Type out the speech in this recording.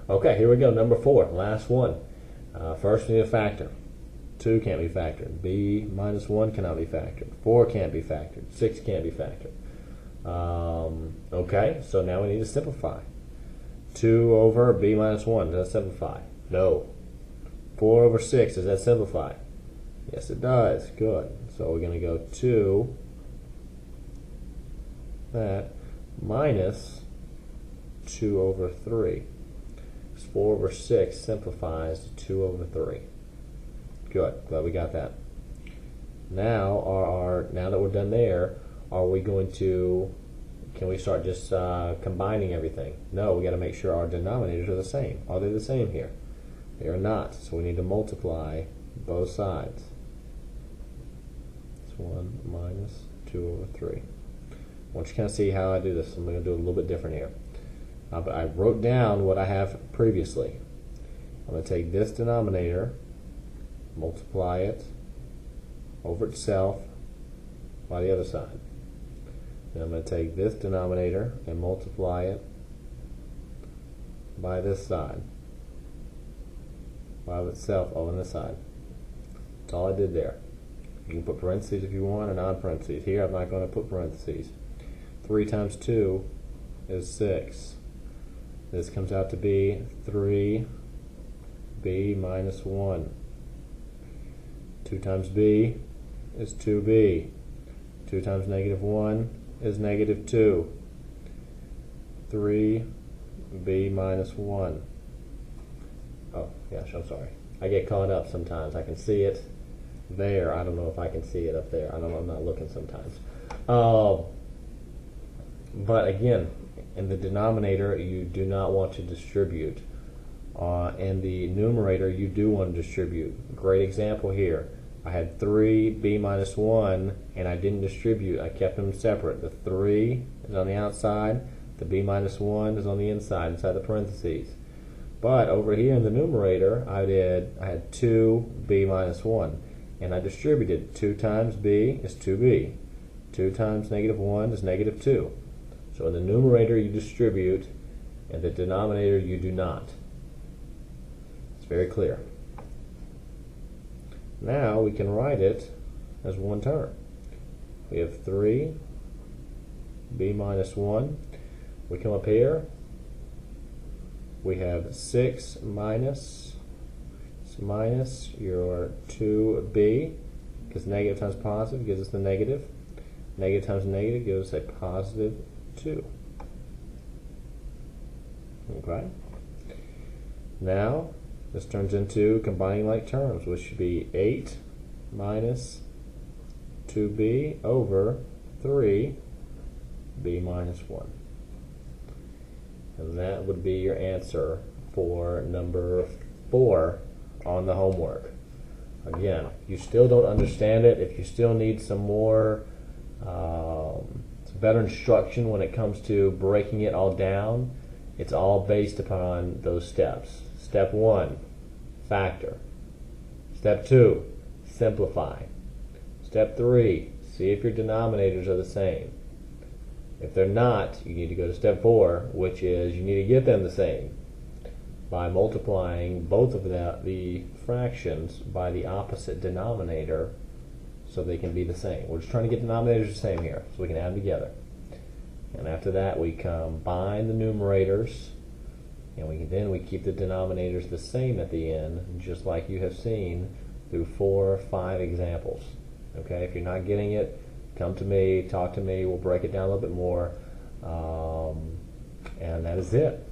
Okay, here we go. Number 4, last one. First, we need a factor. 2 can't be factored. B minus 1 cannot be factored. 4 can't be factored. 6 can't be factored. Okay, so now we need to simplify. 2 over B minus 1, does that simplify? No. 4 over 6, does that simplify? Yes, it does. Good. So we're going to go 2 that minus 2 over 3. 4 over 6 simplifies to 2 over 3. Good. Glad we got that. Now, now that we're done there, are we going to, can we start just combining everything? No, we got to make sure our denominators are the same. Are they the same here? They are not. So we need to multiply both sides. It's 1 minus 2 over 3. I want you to kind of see how I do this. I'm going to do it a little bit different here. But I wrote down what I have previously. I'm going to take this denominator, multiply it over itself by the other side. Then I'm going to take this denominator and multiply it by this side, by itself over this side. That's all I did there. You can put parentheses if you want or non-parentheses. Here I'm not going to put parentheses. 3 times 2 is 6. This comes out to be 3b minus 1. 2 times b is 2b. 2 times negative 1 is negative 2. 3b minus 1. Oh, gosh, I'm sorry. I get caught up sometimes. I can see it there. I don't know if I can see it up there. I don't know. I'm not looking sometimes. But again, in the denominator, you do not want to distribute. In the numerator, you do want to distribute. Great example here. I had 3b minus 1, and I didn't distribute. I kept them separate. The 3 is on the outside. The b minus 1 is on the inside, inside the parentheses. But over here in the numerator, I had 2b minus 1, and I distributed. 2 times b is 2b. 2 times negative 1 is negative 2. So in the numerator you distribute, and the denominator you do not. It's very clear. Now we can write it as one term. We have 3b minus 1. We come up here. We have 6 minus your 2b, because negative times positive gives us the negative. Negative times negative gives us a positive 2. Okay. Now this turns into combining like terms, which should be 8 minus 2b over 3b minus 1. And that would be your answer for number 4 on the homework. Again, if you still don't understand it, if you still need some more better instruction when it comes to breaking it all down, it's all based upon those steps. Step 1, factor. Step 2, simplify. Step 3, see if your denominators are the same. If they're not, you need to go to step 4, which is you need to get them the same by multiplying both of the fractions by the opposite denominator so they can be the same. We're just trying to get denominators the same here so we can add them together. And after that we combine the numerators, and then we keep the denominators the same at the end, just like you have seen through 4 or 5 examples. Okay, if you're not getting it, come to me, talk to me, we'll break it down a little bit more, and that is it.